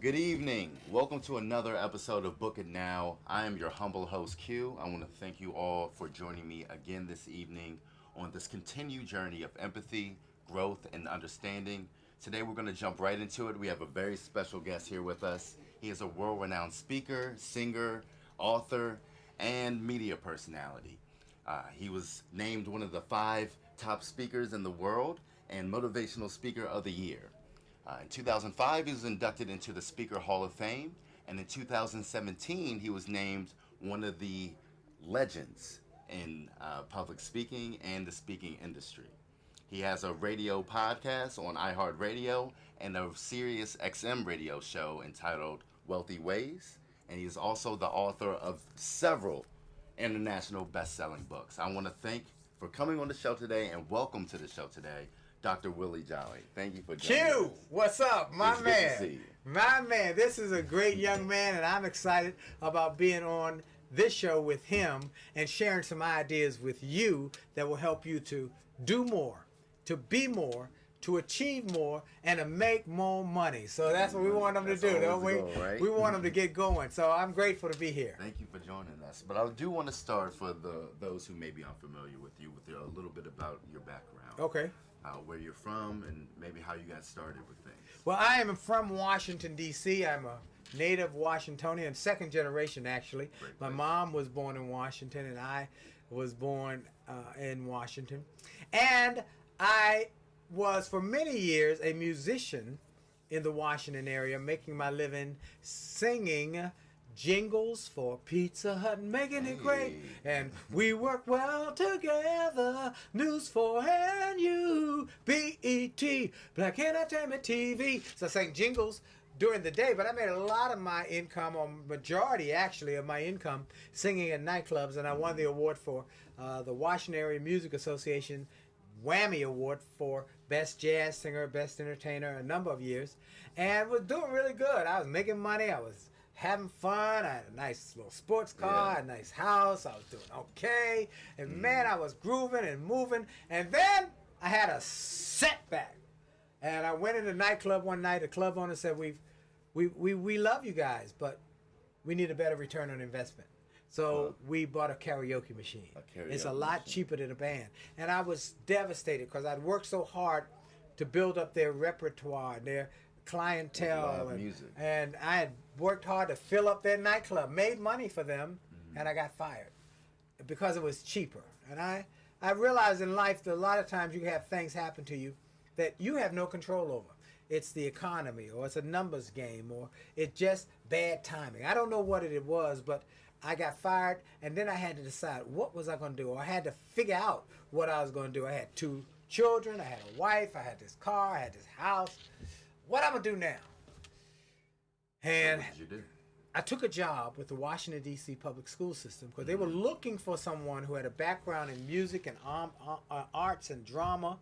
Good evening. Welcome to another episode of Book It Now. I am your humble host, Q. I want to thank you all for joining me again this evening on this continued journey of empathy, growth, and understanding. Today we're going to jump right into it. We have a very special guest here with us. He is a world-renowned speaker, singer, author, and media personality. He was named one of the 5 top speakers in the world and Motivational Speaker of the Year. In 2005, he was inducted into the Speaker Hall of Fame, and in 2017, he was named one of the legends in public speaking and the speaking industry. He has a radio podcast on iHeartRadio and a Sirius XM radio show entitled Wealthy Ways, and he is also the author of several international best-selling books. I want to thank for coming on the show today and welcome to the show today, Dr. Willie Jolley. Thank you for joining Q, us. what's up, my It's man? good to see you. My man, this is a great young man, and I'm excited about being on this show with him and sharing some ideas with you that will help you to do more, to be more, to achieve more, and to make more money. So that's what we want them to do, don't we? Goal, right? We want them to get going. So I'm grateful to be here. Thank you for joining us. But I do want to start for those who may be unfamiliar with you with a little bit about your background. Okay. Where you're from and maybe how you got started with things. Well, I am from Washington, D.C. I'm a native Washingtonian, second generation actually. Great My place. mom was born in Washington and I was born in Washington. And I was for many years a musician in the Washington area, making my living singing jingles for Pizza Hut and making it great. And we work well together. News 4 and you. BET, Black Entertainment TV. So I sang jingles during the day, but I made a lot of my income, or majority actually of my income, singing at nightclubs. And I won the award for the Washington Area Music Association Whammy Award for Best Jazz Singer, Best Entertainer, a number of years. And was doing really good. I was making money. I was having fun. I had a nice little sports car, a nice house. I was doing okay. And man, I was grooving and moving. And then I had a setback. And I went in a nightclub one night. The club owner said, we love you guys, but we need a better return on investment. So we bought a karaoke machine. It's a lot cheaper than a band. And I was devastated because I'd worked so hard to build up their repertoire, their clientele, and I had worked hard to fill up their nightclub, made money for them, and I got fired because it was cheaper. And I realized in life that a lot of times you have things happen to you that you have no control over. It's the economy, or it's a numbers game, or it's just bad timing. I don't know what it was, but I got fired, and then I had to decide what was I going to do. I had to figure out what I was going to do. I had 2 children, I had a wife, I had this car, I had this house. What I'm going to do now? And What did you do? I took a job with the Washington, D.C. public school system because they were looking for someone who had a background in music and arts and drama,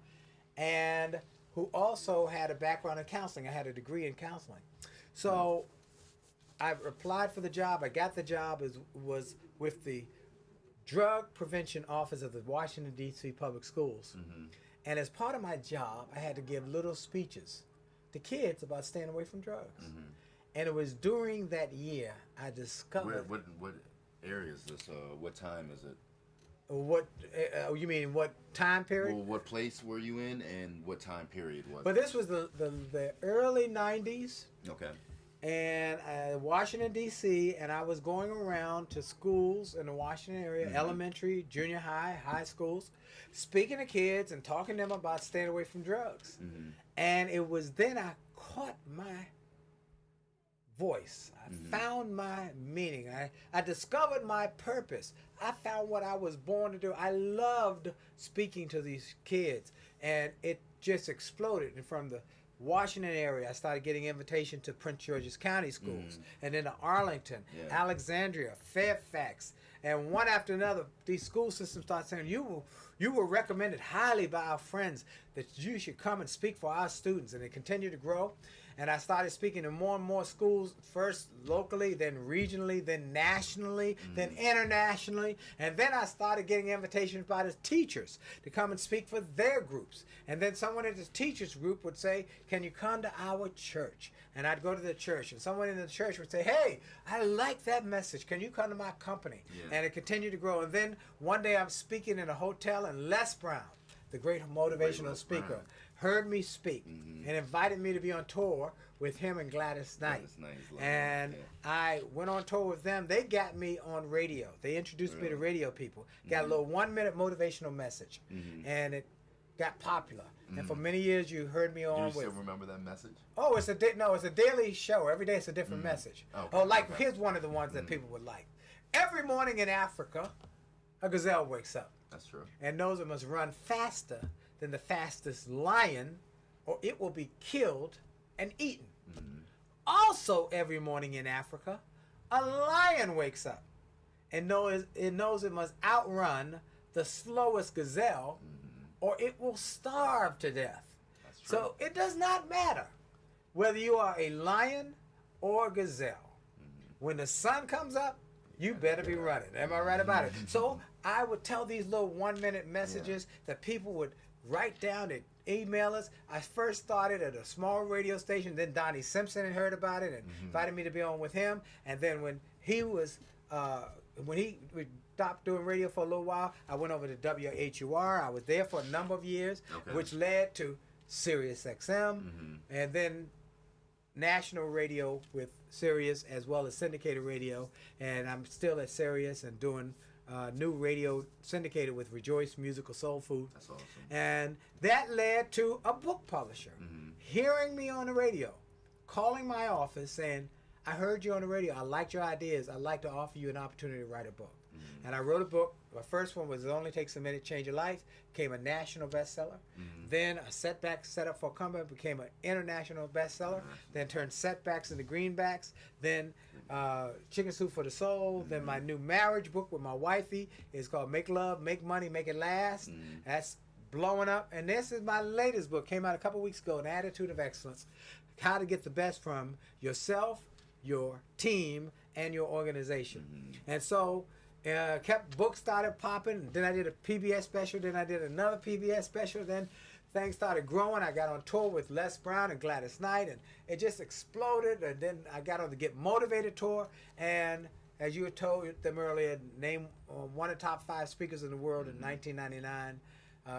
and who also had a background in counseling. I had a degree in counseling. So I applied for the job. I got the job. It was with the Drug Prevention Office of the Washington, D.C. public schools. And as part of my job, I had to give little speeches to kids about staying away from drugs. And it was during that year I discovered... What area is this? What time is it? What you mean? What time period? Well, what place were you in, and what time period was But it? this was the early 90s. Okay. And Washington, D.C., and I was going around to schools in the Washington area, elementary, junior high, high schools, speaking to kids and talking to them about staying away from drugs. And it was then I caught my voice. I found my meaning. I discovered my purpose. I found what I was born to do. I loved speaking to these kids, and it just exploded. And from the Washington area, I started getting invitation to Prince George's County schools, and then to Arlington, Alexandria, Fairfax, and one after another, these school systems started saying, you were recommended highly by our friends that you should come and speak for our students, and it continued to grow. And I started speaking in more and more schools, first locally, then regionally, then nationally, then internationally. And then I started getting invitations by the teachers to come and speak for their groups. And then someone in the teachers group would say, can you come to our church? And I'd go to the church, and someone in the church would say, hey, I like that message. Can you come to my company? Yeah. And it continued to grow. And then one day I'm speaking in a hotel, and Les Brown, the great motivational speaker, heard me speak and invited me to be on tour with him and Gladys Knight. And I went on tour with them. They got me on radio. They introduced me to radio people. Got a little 1-minute motivational message. And it got popular. And for many years, you heard me on Do you with. still remember that message? Oh, it's a daily show. Every day it's a different message. Okay, Here's one of the ones that people would like. Every morning in Africa, a gazelle wakes up. That's true. And knows it must run faster than the fastest lion, or it will be killed and eaten. Also, every morning in Africa, a lion wakes up and knows it must outrun the slowest gazelle, or it will starve to death. That's true. So it does not matter whether you are a lion or a gazelle. When the sun comes up, you better be running. Am I right about it? So I would tell these little 1-minute messages that people would write down and email us. I first started at a small radio station. Then Donnie Simpson had heard about it and invited me to be on with him. And then when he stopped doing radio for a little while, I went over to WHUR. I was there for a number of years, which led to Sirius XM, and then national radio with Sirius, as well as syndicated radio. And I'm still at Sirius and doing new radio syndicated with Rejoice Musical Soul Food. That's awesome. And that led to a book publisher hearing me on the radio, calling my office saying, I heard you on the radio. I liked your ideas. I'd like to offer you an opportunity to write a book. And I wrote a book. My first one was It Only Takes a Minute, Change Your Life. Became a national bestseller. Then A Setback Set Up for a Comeback became an international bestseller. Then turned setbacks into greenbacks. Then Chicken Soup for the Soul. Then my new marriage book with my wifey is called Make Love, Make Money, Make It Last. That's blowing up. And this is my latest book. Came out a couple weeks ago, An Attitude of Excellence. How to get the best from yourself, your team, and your organization. And so books started popping. Then I did a PBS special. Then I did another PBS special. Then things started growing. I got on tour with Les Brown and Gladys Knight, and it just exploded. And then I got on the Get Motivated tour. And as you had told them earlier, named one of the top 5 speakers in the world in 1999,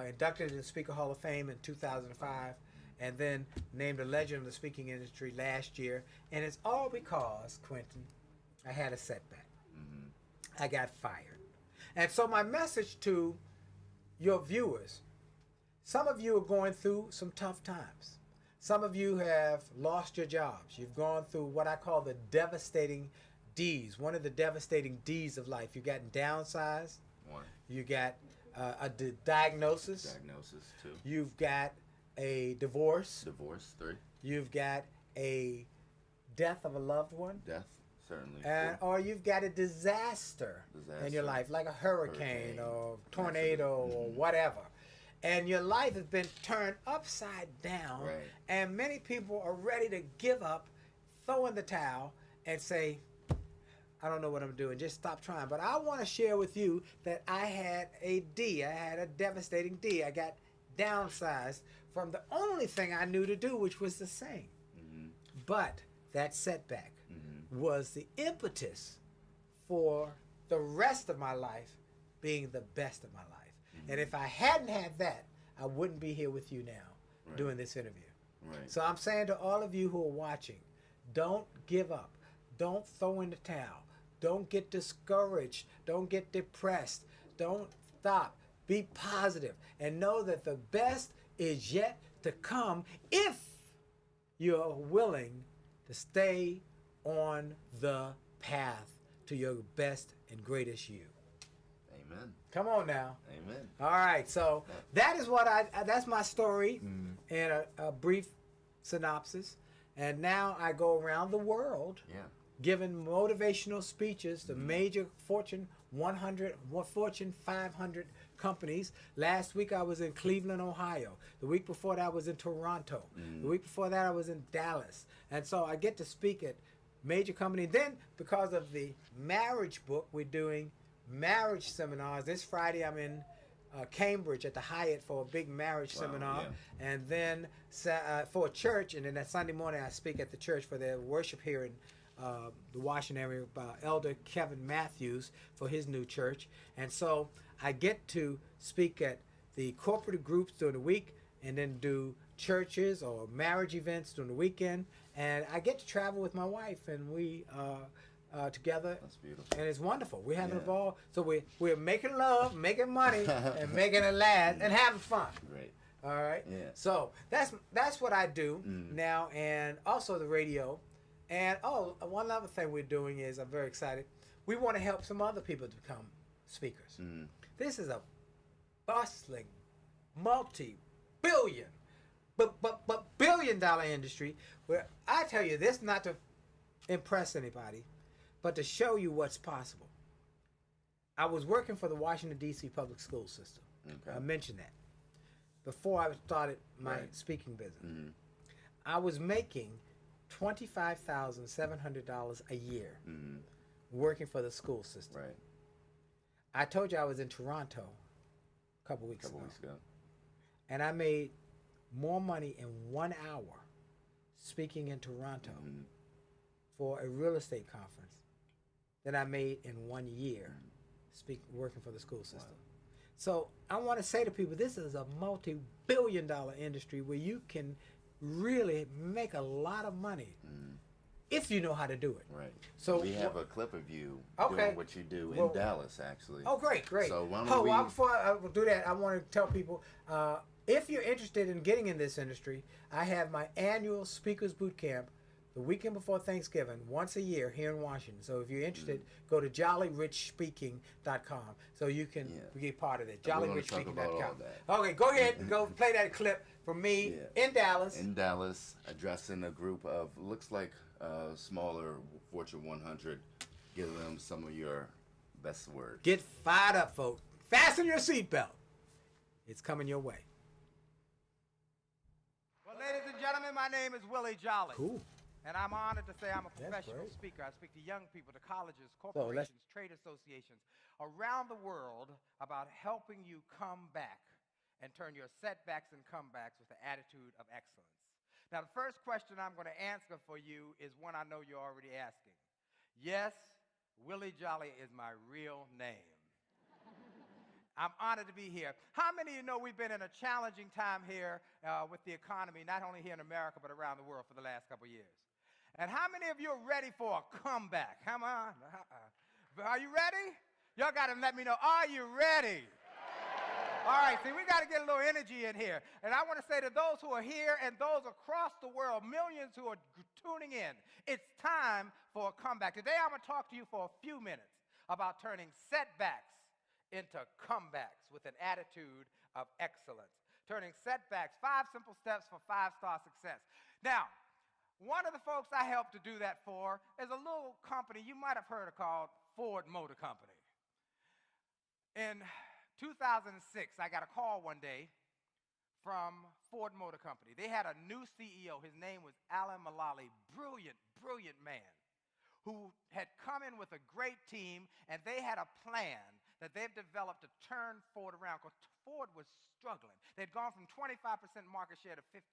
inducted in the Speaker Hall of Fame in 2005, and then named a legend of the speaking industry last year. And it's all because, Quentin, I had a setback. I got fired. And so my message to your viewers, some of you are going through some tough times. Some of you have lost your jobs. You've gone through what I call the devastating D's, one of the devastating D's of life. You've gotten downsized. 1. You got a diagnosis. Diagnosis, 2. You've got a divorce. Divorce, 3. You've got a death of a loved one. Death. Certainly. Or you've got a disaster in your life, like a hurricane or tornado or whatever. And your life has been turned upside down. Right. And many people are ready to give up, throw in the towel, and say, I don't know what I'm doing. Just stop trying. But I want to share with you that I had a D. I had a devastating D. I got downsized from the only thing I knew to do, which was to sing. But that setback was the impetus for the rest of my life being the best of my life. And if I hadn't had that, I wouldn't be here with you now doing this interview. So I'm saying to all of you who are watching, don't give up. Don't throw in the towel. Don't get discouraged. Don't get depressed. Don't stop. Be positive and know that the best is yet to come if you're willing to stay on the path to your best and greatest you. Amen. Come on now. Amen. All right, so that is what that's my story in a brief synopsis. And now I go around the world giving motivational speeches to major Fortune 100, Fortune 500 companies. Last week I was in Cleveland, Ohio. The week before that I was in Toronto. The week before that I was in Dallas. And so I get to speak at major companies. Then because of the marriage book, we're doing marriage seminars. This Friday I'm in Cambridge at the Hyatt for a big marriage seminar, and then for a church, and then that Sunday morning I speak at the church for their worship here in the Washington area by Elder Kevin Matthews for his new church. And so I get to speak at the corporate groups during the week, and then do churches or marriage events during the weekend, and I get to travel with my wife, and we together. That's beautiful. And it's wonderful. We're having a ball. So we're making love, making money, and making it last, and having fun. Great. All right. Yeah. So that's what I do now, and also the radio. And one other thing we're doing is, I'm very excited. We want to help some other people to become speakers. This is a bustling, multi-billion, but billion-dollar industry where I tell you this not to impress anybody, but to show you what's possible. I was working for the Washington, D.C. public school system. Okay. I mentioned that before I started my speaking business. I was making $25,700 a year working for the school system. Right. I told you I was in Toronto a couple weeks ago. And I made more money in 1 hour speaking in Toronto for a real estate conference than I made in 1 year working for the school system. Wow. So I want to say to people, this is a multi-billion-dollar industry where you can really make a lot of money if you know how to do it. Right. So we have a clip of you doing what you do in Dallas, actually. Oh, great. So why don't we... before I do that, I want to tell people, if you're interested in getting in this industry, I have my annual Speakers Boot Camp the weekend before Thanksgiving, once a year here in Washington. So if you're interested, go to jollyrichspeaking.com so you can get part of it. Jollyrichspeaking.com. Okay, go ahead and go play that clip from me in Dallas. In Dallas, addressing a group of, looks like smaller Fortune 100, giving them some of your best words. Get fired up, folks. Fasten your seatbelt. It's coming your way. Well, ladies and gentlemen, my name is Willie Jolley. Cool. And I'm honored to say I'm a professional speaker. I speak to young people, to colleges, corporations, trade associations around the world about helping you come back and turn your setbacks and comebacks with the attitude of excellence. Now, the first question I'm going to answer for you is one I know you're already asking. Yes, Willie Jolley is my real name. I'm honored to be here. How many of you know we've been in a challenging time here with the economy, not only here in America, but around the world for the last couple of years? And how many of you are ready for a comeback? Come on. Are you ready? Y'all got to let me know. Are you ready? All right, see, we got to get a little energy in here. And I want to say to those who are here and those across the world, millions who are tuning in, it's time for a comeback. Today I'm going to talk to you for a few minutes about turning setbacks into comebacks with an attitude of excellence. Turning setbacks, 5 simple steps for 5-star success. Now, one of the folks I helped to do that for is a little company you might have heard of called Ford Motor Company. In 2006, I got a call one day from Ford Motor Company. They had a new CEO. His name was Alan Mulally, brilliant, brilliant man, who had come in with a great team, and they had a plan that they've developed to turn Ford around, because Ford was struggling. They'd gone from 25% market share to 15%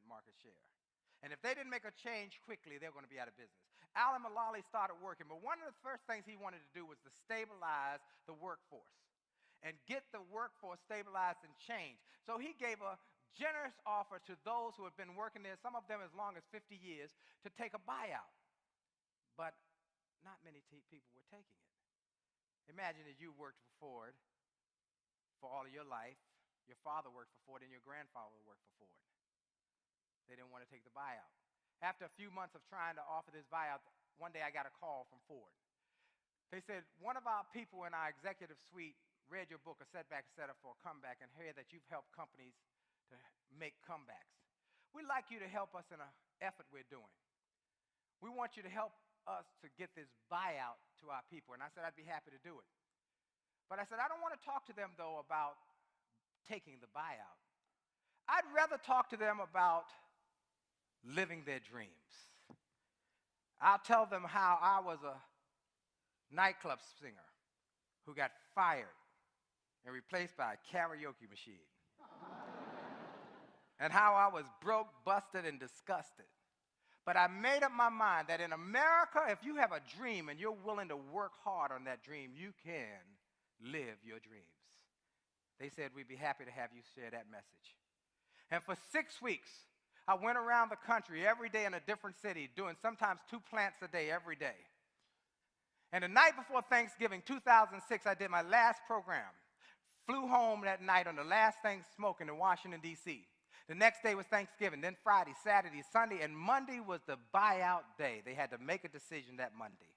market share. And if they didn't make a change quickly, they were going to be out of business. Alan Mulally started working, but one of the first things he wanted to do was to stabilize the workforce and get the workforce stabilized and changed. So he gave a generous offer to those who had been working there, some of them as long as 50 years, to take a buyout. But not many people were taking it. Imagine that you worked for Ford for all of your life, your father worked for Ford, and your grandfather worked for Ford. They didn't want to take the buyout. After a few months of trying to offer this buyout, one day I got a call from Ford. They said, one of our people in our executive suite read your book, A Setback Setup for a Comeback, and heard that you've helped companies to make comebacks. We'd like you to help us in an effort we're doing. We want you to help us to get this buyout to our people. And I said I'd be happy to do it. But I said I don't want to talk to them, though, about taking the buyout. I'd rather talk to them about living their dreams. I'll tell them how I was a nightclub singer who got fired and replaced by a karaoke machine. And how I was broke, busted, and disgusted. But I made up my mind that in America, if you have a dream and you're willing to work hard on that dream, you can live your dreams. They said, we'd be happy to have you share that message. And for 6 weeks, I went around the country every day in a different city, doing sometimes 2 plants a day every day. And the night before Thanksgiving, 2006, I did my last program. Flew home that night on the last thing smoking in Washington, D.C. The next day was Thanksgiving, then Friday, Saturday, Sunday, and Monday was the buyout day. They had to make a decision that Monday.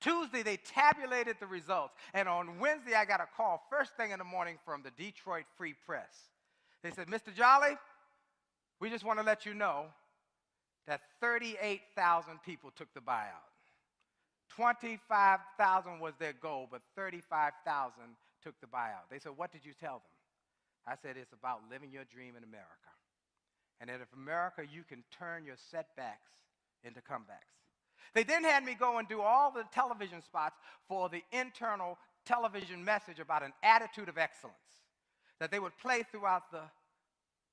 Tuesday, they tabulated the results, and on Wednesday, I got a call first thing in the morning from the Detroit Free Press. They said, Mr. Jolley, we just want to let you know that 38,000 people took the buyout. 25,000 was their goal, but 35,000 took the buyout. They said, what did you tell them? I said, it's about living your dream in America. And that if America, you can turn your setbacks into comebacks. They then had me go and do all the television spots for the internal television message about an attitude of excellence that they would play throughout the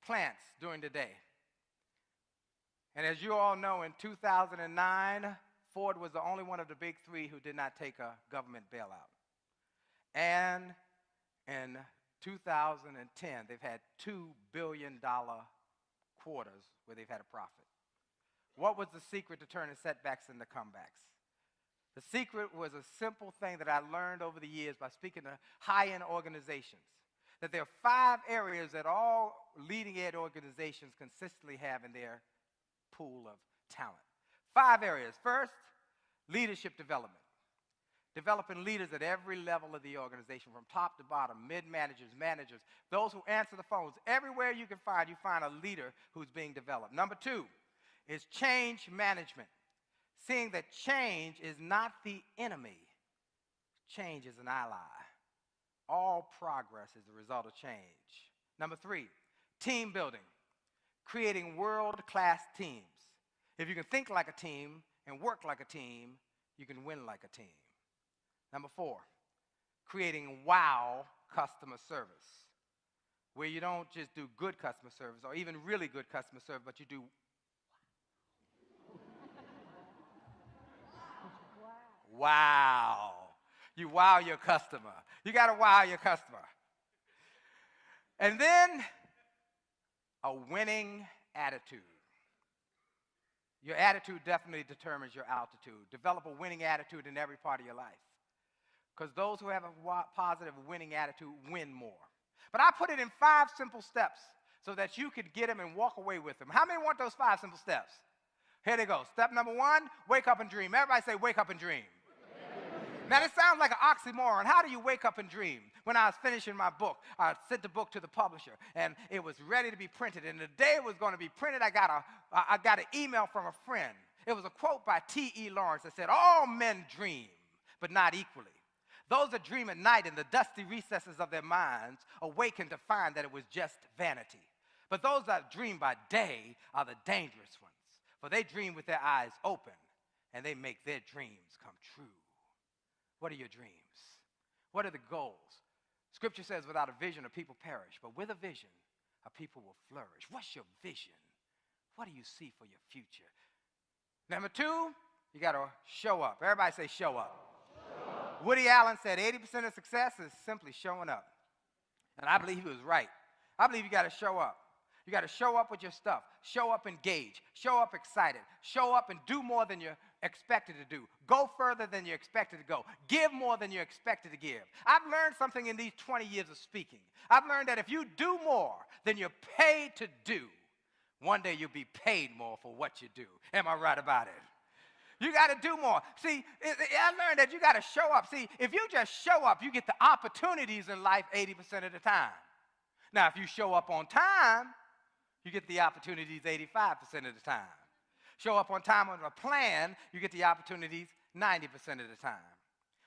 plants during the day. And as you all know, in 2009, Ford was the only one of the big 3 who did not take a government bailout. And in 2010, they've had $2 billion quarters where they've had a profit. What was the secret to turning setbacks into comebacks? The secret was a simple thing that I learned over the years by speaking to high-end organizations, that there are 5 areas that all leading-edge organizations consistently have in their pool of talent. 5 areas. First, leadership development. Developing leaders at every level of the organization, from top to bottom, mid-managers, managers, those who answer the phones. Everywhere you find a leader who's being developed. Number 2 is change management. Seeing that change is not the enemy. Change is an ally. All progress is the result of change. Number 3, team building. Creating world-class teams. If you can think like a team and work like a team, you can win like a team. Number 4, creating wow customer service, where you don't just do good customer service or even really good customer service, but you do wow. You wow your customer. You got to wow your customer. And then a winning attitude. Your attitude definitely determines your altitude. Develop a winning attitude in every part of your life. Because those who have a positive winning attitude win more. But I put it in 5 simple steps so that you could get them and walk away with them. How many want those 5 simple steps? Here they go. Step number 1, wake up and dream. Everybody say, wake up and dream. Now, this sounds like an oxymoron. How do you wake up and dream? When I was finishing my book, I sent the book to the publisher, and it was ready to be printed. And the day it was going to be printed, I got an email from a friend. It was a quote by T.E. Lawrence that said, all men dream, but not equally. Those that dream at night in the dusty recesses of their minds awaken to find that it was just vanity. But those that dream by day are the dangerous ones, for they dream with their eyes open, and they make their dreams come true. What are your dreams? What are the goals? Scripture says without a vision, a people perish, but with a vision, a people will flourish. What's your vision? What do you see for your future? Number 2, you got to show up. Everybody say show up. Show up. Woody Allen said 80% of success is simply showing up. And I believe he was right. I believe you got to show up. You got to show up with your stuff. Show up engaged. Show up excited. Show up and do more than you're expected to do. Go further than you're expected to go. Give more than you're expected to give. I've learned something in these 20 years of speaking. I've learned that if you do more than you're paid to do, one day you'll be paid more for what you do. Am I right about it? You got to do more. See, I learned that you got to show up. See, if you just show up, you get the opportunities in life 80% of the time. Now, if you show up on time, you get the opportunities 85% of the time. Show up on time with a plan, you get the opportunities 90% of the time.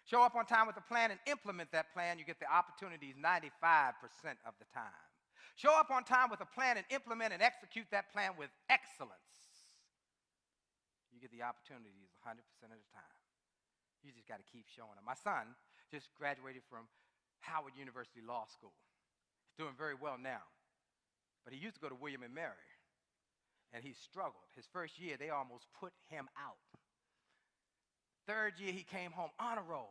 Show up on time with a plan and implement that plan, you get the opportunities 95% of the time. Show up on time with a plan and implement and execute that plan with excellence. You get the opportunities 100% of the time. You just got to keep showing up. My son just graduated from Howard University Law School. He's doing very well now. But he used to go to William & Mary, and he struggled. His first year, they almost put him out. Third year, he came home honor roll.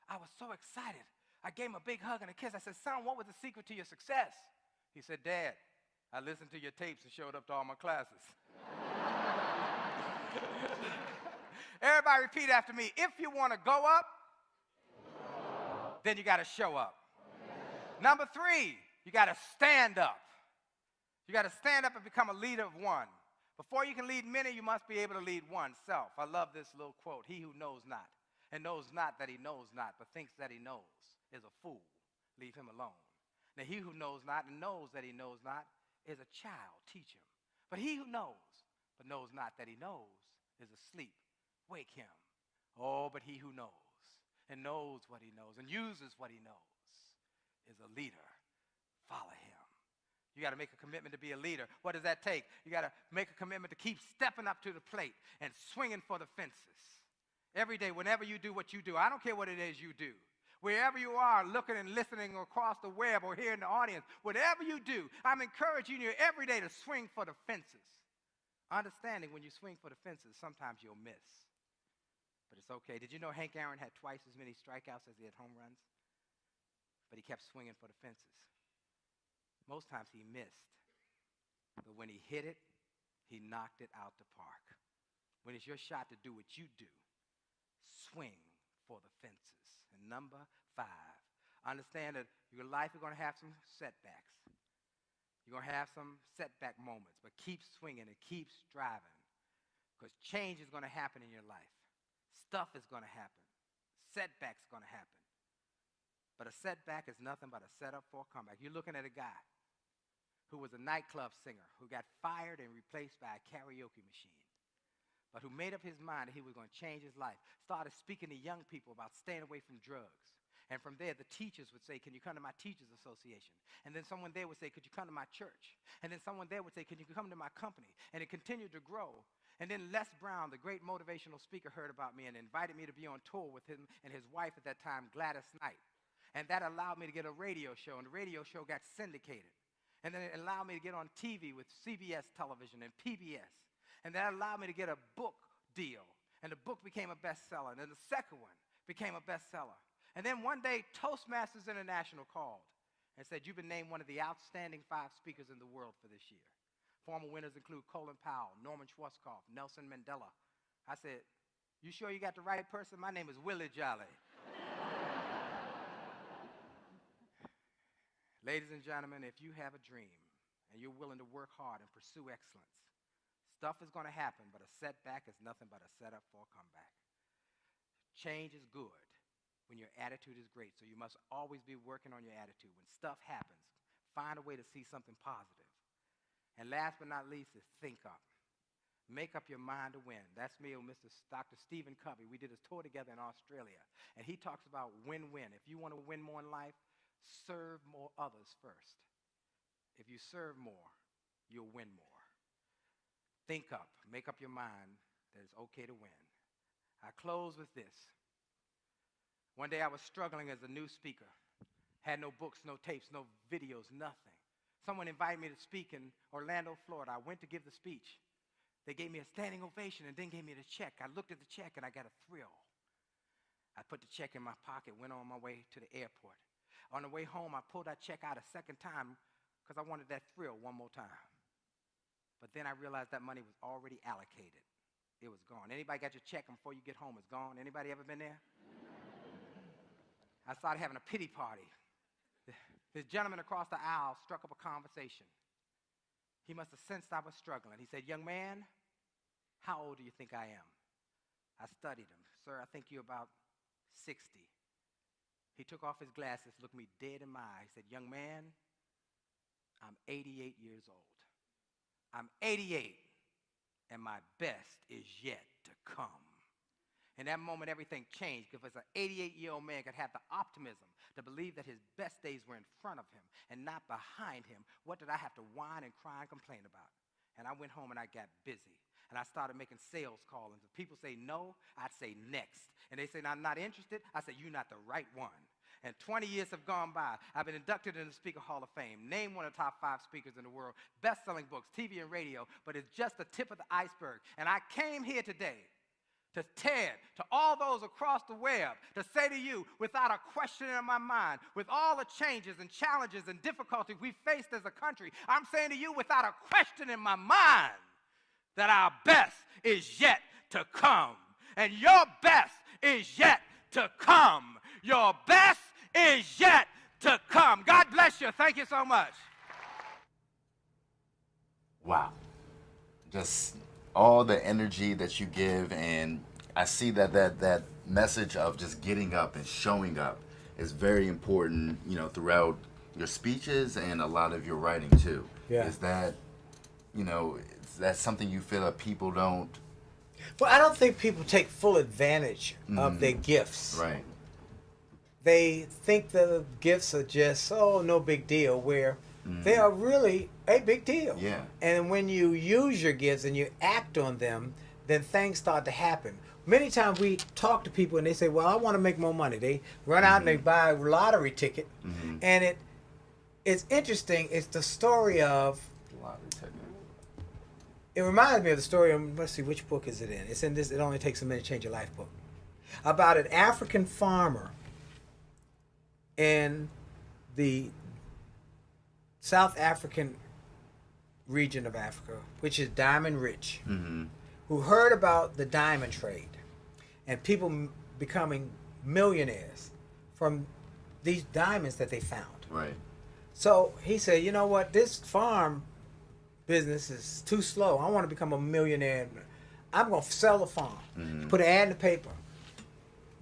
I was so excited. I gave him a big hug and a kiss. I said, son, what was the secret to your success? He said, Dad, I listened to your tapes and showed up to all my classes. Everybody repeat after me. If you want to go up, then you got to show up. Number 3, you got to stand up. You got to stand up and become a leader of one. Before you can lead many, you must be able to lead oneself. I love this little quote. He who knows not, and knows not that he knows not, but thinks that he knows, is a fool. Leave him alone. Now he who knows not and knows that he knows not is a child. Teach him. But he who knows, but knows not that he knows, is asleep. Wake him. Oh, but he who knows and knows what he knows and uses what he knows is a leader. Follow him. You got to make a commitment to be a leader. What does that take? You got to make a commitment to keep stepping up to the plate and swinging for the fences. Every day, whenever you do what you do, I don't care what it is you do. Wherever you are, looking and listening across the web or here in the audience, whatever you do, I'm encouraging you every day to swing for the fences. Understanding when you swing for the fences, sometimes you'll miss. But it's okay. Did you know Hank Aaron had twice as many strikeouts as he had home runs? But he kept swinging for the fences. Most times he missed. But when he hit it, he knocked it out the park. When it's your shot to do what you do, swing for the fences. And number 5, understand that your life is going to have some setbacks. You're going to have some setback moments, but keep swinging and keep striving, because change is going to happen in your life. Stuff is going to happen. Setbacks are going to happen. But a setback is nothing but a setup for a comeback. You're looking at a guy who was a nightclub singer who got fired and replaced by a karaoke machine, but who made up his mind that he was going to change his life, started speaking to young people about staying away from drugs. And from there, the teachers would say, can you come to my teachers association? And then someone there would say, could you come to my church? And then someone there would say, can you come to my company? And it continued to grow. And then Les Brown, the great motivational speaker, heard about me and invited me to be on tour with him and his wife at that time, Gladys Knight. And that allowed me to get a radio show, and the radio show got syndicated. And then it allowed me to get on TV with CBS television and PBS. And that allowed me to get a book deal. And the book became a bestseller. And then the second one became a bestseller. And then one day, Toastmasters International called and said, you've been named one of the outstanding 5 speakers in the world for this year. Former winners include Colin Powell, Norman Schwarzkopf, Nelson Mandela. I said, you sure you got the right person? My name is Willie Jolley. Ladies and gentlemen, if you have a dream and you're willing to work hard and pursue excellence, stuff is going to happen, but a setback is nothing but a setup for a comeback. Change is good when your attitude is great, so you must always be working on your attitude. When stuff happens, find a way to see something positive. And last but not least is think up. Make up your mind to win. That's me and Mr. Dr. Stephen Covey. We did this tour together in Australia, and he talks about win-win. If you want to win more in life, serve more others first. If you serve more, you'll win more. Think up. Make up your mind that it's okay to win. I close with this. One day I was struggling as a new speaker. Had no books, no tapes, no videos, nothing. Someone invited me to speak in Orlando, Florida. I went to give the speech. They gave me a standing ovation and then gave me the check. I looked at the check and I got a thrill. I put the check in my pocket, went on my way to the airport. On the way home, I pulled that check out a second time because I wanted that thrill one more time. But then I realized that money was already allocated. It was gone. Anybody got your check and before you get home, it's gone? Anybody ever been there? I started having a pity party. This gentleman across the aisle struck up a conversation. He must have sensed I was struggling. He said, young man, how old do you think I am? I studied him. Sir, I think you're about 60. He took off his glasses, looked me dead in my eye. He said, young man, I'm 88 years old. I'm 88. and my best is yet to come. In that moment, everything changed because an 88-year-old man could have the optimism to believe that his best days were in front of him and not behind him. What did I have to whine and cry and complain about? And I went home and I got busy. And I started making sales calls. And if people say no, I'd say next. And they say, I'm not interested. I say, you're not the right one. And 20 years have gone by. I've been inducted in the Speaker Hall of Fame, named one of the top 5 speakers in the world, best-selling books, TV and radio, but it's just the tip of the iceberg. And I came here today to Ted, to all those across the web, to say to you, without a question in my mind, with all the changes and challenges and difficulties we faced as a country, I'm saying to you without a question in my mind that our best is yet to come. And your best is yet to come. Your best is yet to come. God bless you. Thank you so much. Wow. Just all the energy that you give, and I see that message of just getting up and showing up is very important, you know, throughout your speeches and a lot of your writing too. Yeah. Is that, you know, is that something you feel that people don't? Well, I don't think people take full advantage of their gifts. Right. They think the gifts are just, oh, no big deal, where they are really a big deal. Yeah. And when you use your gifts and you act on them, then things start to happen. Many times we talk to people and they say, well, I want to make more money. They run out and they buy a lottery ticket. And it's interesting. It's the story of, Lottery ticket. it reminds me of the story of, let's see, which book is it in? It's in this It Only Takes a Minute to Change Your Life book. About an African farmer in the South African region of Africa, which is diamond rich, who heard about the diamond trade and people becoming millionaires from these diamonds that they found. Right. So he said, you know what, this farm business is too slow. I want to become a millionaire. I'm going to sell the farm. Put an ad in the paper.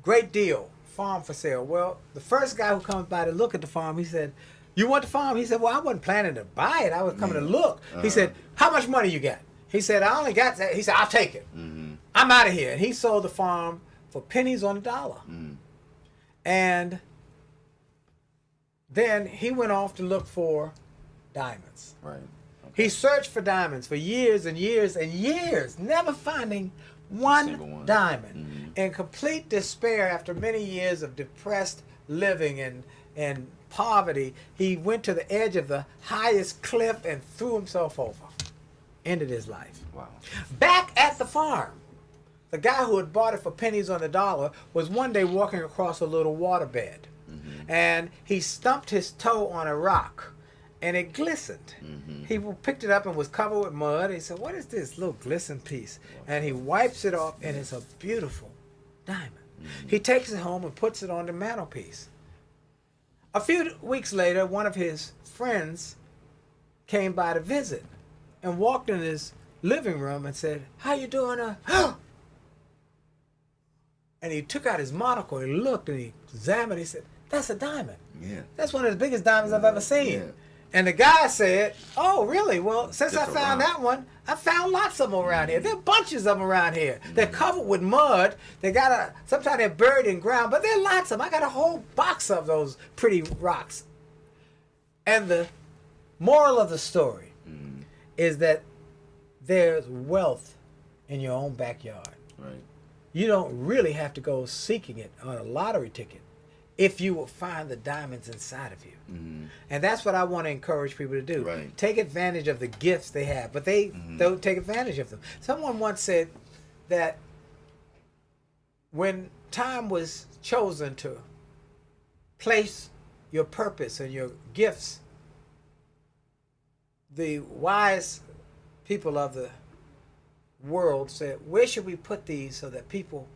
Great deal. Farm for sale. Well, the first guy who comes by to look at the farm, he said, you want the farm? He said, well, I wasn't planning to buy it. I was coming to look. He said, how much money you got? He said, I only got that. He said, I'll take it. I'm out of here. And he sold the farm for pennies on the dollar. And then he went off to look for diamonds. Right. He searched for diamonds for years and years and years, never finding one diamond. In complete despair, after many years of depressed living and poverty, he went to the edge of the highest cliff and threw himself over. Ended his life. Wow. Back at the farm, the guy who had bought it for pennies on the dollar was one day walking across a little waterbed. And he stumped his toe on a rock, and it glistened. He picked it up and was covered with mud. He said, what is this little glisten piece? And he wipes it off, and it's a beautiful diamond. He takes it home and puts it on the mantelpiece. A few weeks later, one of his friends came by to visit and walked in his living room and said, how you doing? And he took out his monocle, he looked and he examined, he said, that's a diamond. Yeah. That's one of the biggest diamonds I've ever seen. Yeah. And the guy said, oh, really? Well, since Just I found around. that one, I found lots of them around here. There are bunches of them around here. They're covered with mud. They got sometimes they're buried in ground, but there are lots of them. I got a whole box of those pretty rocks. And the moral of the story is that there's wealth in your own backyard. Right. You don't really have to go seeking it on a lottery ticket if you will find the diamonds inside of you. And that's what I want to encourage people to do. Right. Take advantage of the gifts they have, but they don't take advantage of them. Someone once said that when time was chosen to place your purpose and your gifts, the wise people of the world said, where should we put these so that people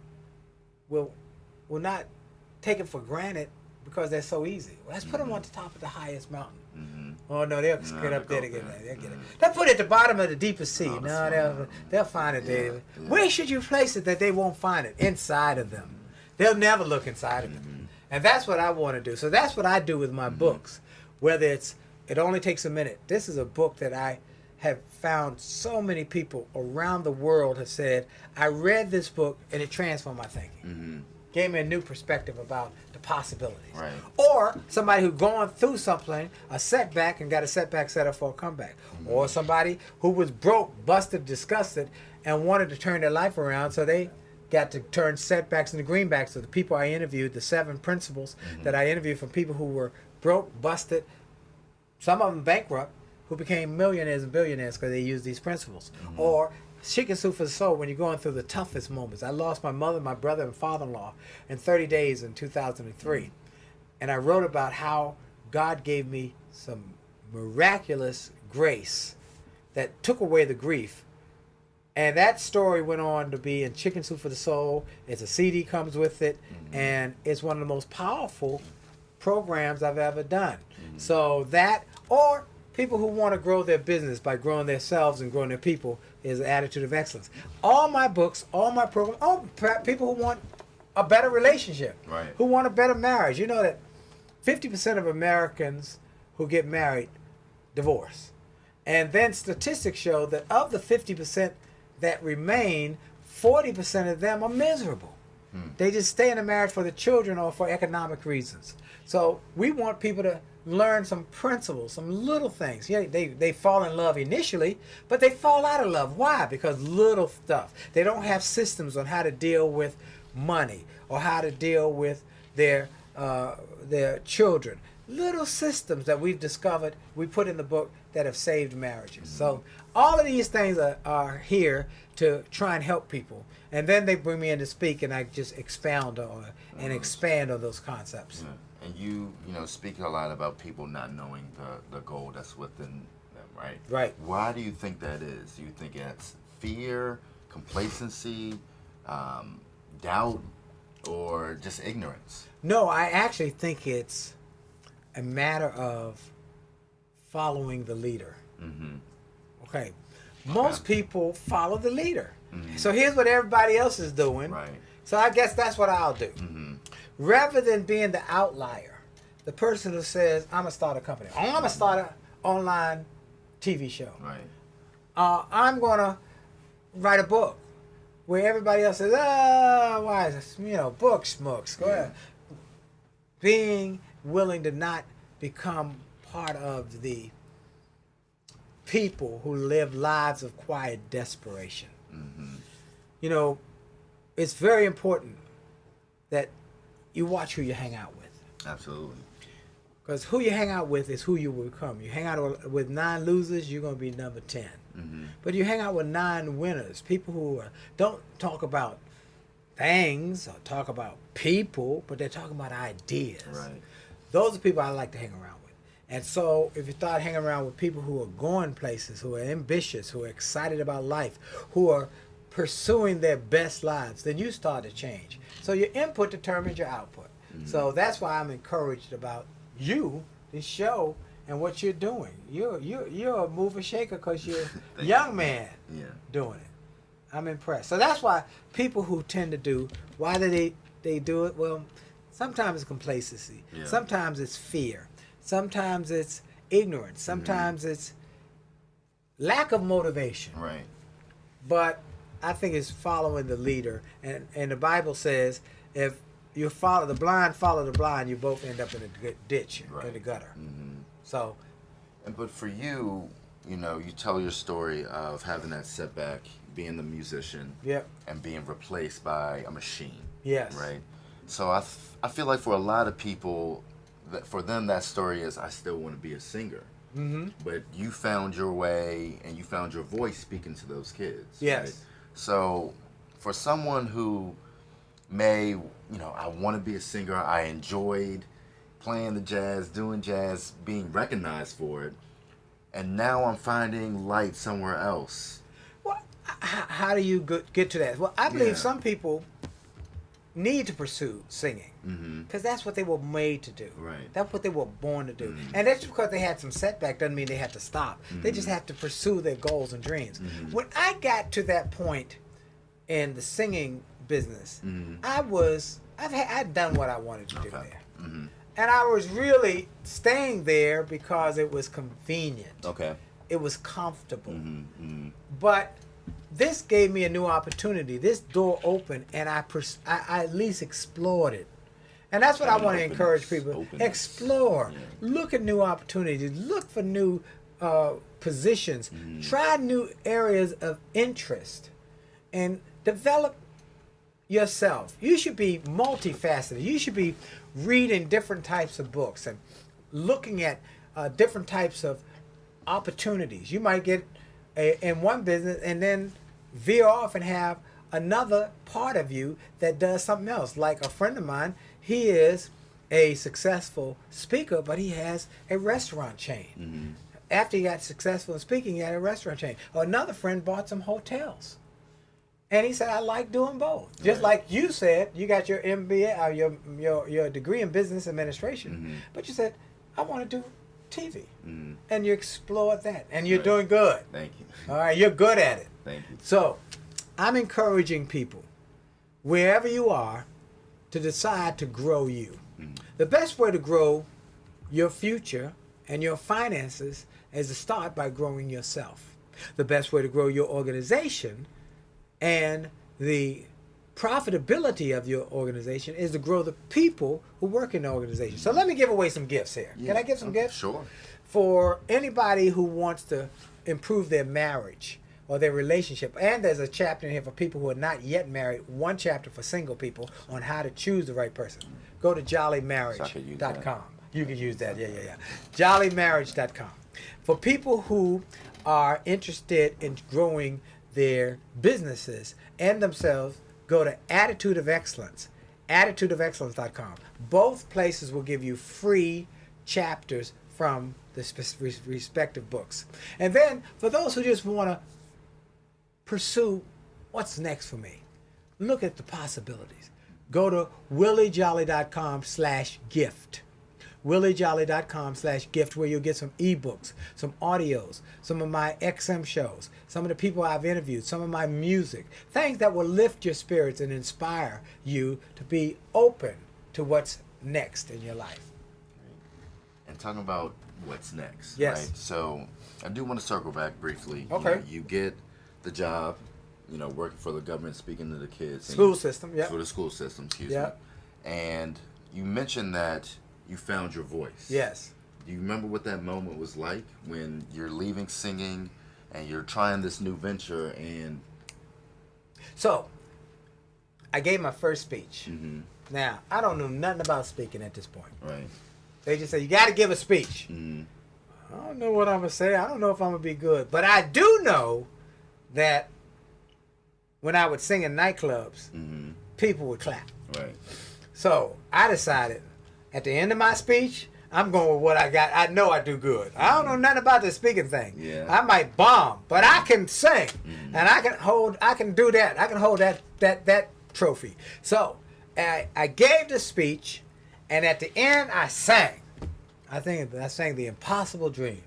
will not take it for granted because they're so easy? Well, let's put them on the top of the highest mountain. Oh no, they'll get up there to get it. They'll get it. They'll put it at the bottom of the deepest sea. No, they'll find it there. Where should you place it that they won't find it? Inside of them. They'll never look inside of them. And that's what I want to do. So that's what I do with my books. Whether it's It Only Takes a Minute. This is a book that I have found so many people around the world have said, I read this book and it transformed my thinking. Mm-hmm. Gave me a new perspective about the possibilities. Right. Or somebody who gone through something, a setback, and got a setback set up for a comeback. Mm-hmm. Or somebody who was broke, busted, disgusted, and wanted to turn their life around, so they got to turn setbacks into greenbacks. So the people I interviewed, the 7 principles that I interviewed from people who were broke, busted, some of them bankrupt, who became millionaires and billionaires because they used these principles. Or Chicken Soup for the Soul, when you're going through the toughest moments. I lost my mother, my brother, and father-in-law in 30 days in 2003. And I wrote about how God gave me some miraculous grace that took away the grief. And that story went on to be in Chicken Soup for the Soul. It's a CD, comes with it, and it's one of the most powerful programs I've ever done. So that, or people who want to grow their business by growing themselves and growing their people, is the attitude of excellence. All my books, all my programs, all people who want a better relationship, Right. who want a better marriage. You know that 50% of Americans who get married divorce. And then statistics show that of the 50% that remain, 40% of them are miserable. They just stay in a marriage for the children or for economic reasons. So we want people to learn some principles, some little things. Yeah, they fall in love initially, but they fall out of love. Why? Because little stuff. They don't have systems on how to deal with money or how to deal with their children. Little systems that we've discovered, we put in the book, that have saved marriages. So all of these things are here to try and help people. And then they bring me in to speak, and I just expound on and expand on those concepts. Yeah. And you speak a lot about people not knowing the goal that's within them, right? Right. Why do you think that is? Do you think it's fear, complacency, doubt, or just ignorance? No, I actually think it's a matter of following the leader. Okay. Most people follow the leader. So here's what everybody else is doing. Right. So I guess that's what I'll do. Rather than being the outlier, the person who says, I'm going to start a company. I'm going to start an online TV show. Right. I'm going to write a book. Where everybody else says, why is this? Books, schmooks. Go ahead. Being willing to not become part of the people who live lives of quiet desperation. It's very important that you watch who you hang out with. Absolutely. Because who you hang out with is who you will become. You hang out with 9 losers, you're going to be number 10. But you hang out with 9 winners, people who don't talk about things or talk about people, but they're talking about ideas. Right. Those are people I like to hang around with. And so if you start hanging around with people who are going places, who are ambitious, who are excited about life, who are pursuing their best lives, then you start to change. So your input determines your output. So that's why I'm encouraged about you, this show, and what you're doing. You're a mover shaker because you're a young man doing it. I'm impressed. So that's why people who tend to do, why do they do it? Well, sometimes it's complacency. Yeah. Sometimes it's fear. Sometimes it's ignorance. Sometimes it's lack of motivation. Right. But I think it's following the leader. And the Bible says if you follow the blind, follow the blind, you both end up in a ditch, in the gutter. So. But for you, you tell your story of having that setback, being the musician, and being replaced by a machine. Yes. Right. So I feel like for a lot of people, for them that story is, I still want to be a singer. But you found your way and you found your voice speaking to those kids. Yes. Right? So for someone who may, I want to be a singer, I enjoyed playing the jazz, doing jazz, being recognized for it, and now I'm finding light somewhere else. Well, how do you get to that? Well, I believe some people need to pursue singing because that's what they were made to do. Right. That's what they were born to do. And that's because they had some setback doesn't mean they had to stop. They just have to pursue their goals and dreams. When I got to that point in the singing business, I'd done what I wanted to do there. And I was really staying there because it was convenient. Okay. it was comfortable. Mm-hmm. But this gave me a new opportunity. This door opened, and I at least explored it. And that's what I want to encourage people. Explore. Yeah. Look at new opportunities. Look for new positions. Try new areas of interest. And develop yourself. You should be multifaceted. You should be reading different types of books and looking at different types of opportunities. You might get in one business and then veer off and have another part of you that does something else. Like a friend of mine, he is a successful speaker, but he has a restaurant chain. Mm-hmm. After he got successful in speaking, he had a restaurant chain. Or another friend bought some hotels. And he said, I like doing both. Just like you said, you got your MBA, or your degree in business administration, but you said, I want to do TV. And you explored that. And you're doing good. Thank you. All right, you're good at it. Thank you. So I'm encouraging people, wherever you are, to decide to grow you. The best way to grow your future and your finances is to start by growing yourself. The best way to grow your organization and the profitability of your organization is to grow the people who work in the organization. So let me give away some gifts here. Yeah. Can I give some gifts? Sure. For anybody who wants to improve their marriage or their relationship. And there's a chapter in here for people who are not yet married, one chapter for single people on how to choose the right person. Go to jollymarriage.com. You can use that, yeah. jollymarriage.com. For people who are interested in growing their businesses and themselves, go to Attitude of Excellence, attitudeofexcellence.com. Both places will give you free chapters from the respective books. And then for those who just want to pursue what's next for me, look at the possibilities. Go to williejolly.com/gift. williejolly.com/gift, where you'll get some ebooks, some audios, some of my XM shows, some of the people I've interviewed, some of my music, things that will lift your spirits and inspire you to be open to what's next in your life. And talking about what's next, yes. Right? So I do want to circle back briefly. Okay. You get the job, working for the government, speaking to the kids. School system, yeah. For the school system, excuse me. And you mentioned that you found your voice. Yes. Do you remember what that moment was like when you're leaving singing and you're trying this new venture? And so I gave my first speech. Mm-hmm. Now, I don't know nothing about speaking at this point. Right. They just say, you got to give a speech. Mm-hmm. I don't know what I'm going to say. I don't know if I'm going to be good. But I do know that when I would sing in nightclubs, people would clap. Right. So I decided at the end of my speech, I'm going with what I got. I know I do good. I don't know nothing about the speaking thing. Yeah. I might bomb, but I can sing. And I can do that. I can hold that trophy. So I gave the speech, and at the end I sang. I sang The Impossible Dream.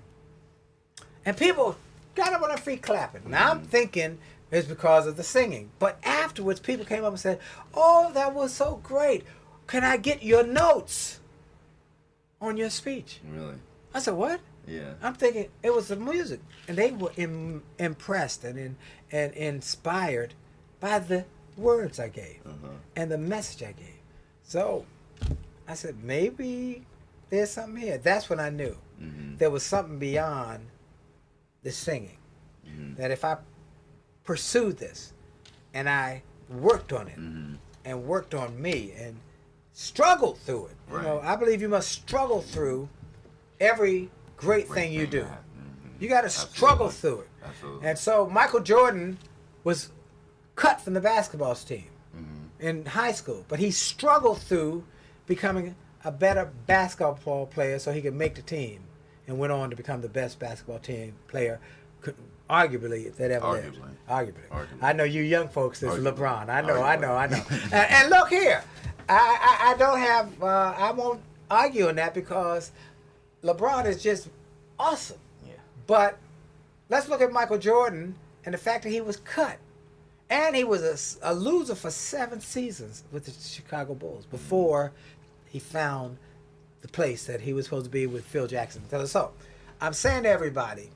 And people got up on their feet clapping. Now I'm thinking it's because of the singing. But afterwards, people came up and said, oh, that was so great. Can I get your notes on your speech? Really? I said, what? Yeah. I'm thinking it was the music. And they were impressed and inspired by the words I gave and the message I gave. So I said, maybe there's something here. That's when I knew there was something beyond the singing. That if I pursued this and I worked on it and worked on me and struggled through it. Right. I believe you must struggle through every great thing you do. You got to struggle through it. Absolutely. And so Michael Jordan was cut from the basketball team in high school, but he struggled through becoming a better basketball player so he could make the team, and went on to become the best basketball team player, arguably, that ever lived. Arguably. I know you young folks, there's LeBron. I know. And look here, I don't have, I won't argue on that because LeBron is just awesome. Yeah. But let's look at Michael Jordan and the fact that he was cut. And he was a loser for 7 seasons with the Chicago Bulls before he found the place that he was supposed to be with Phil Jackson. So I'm saying to everybody,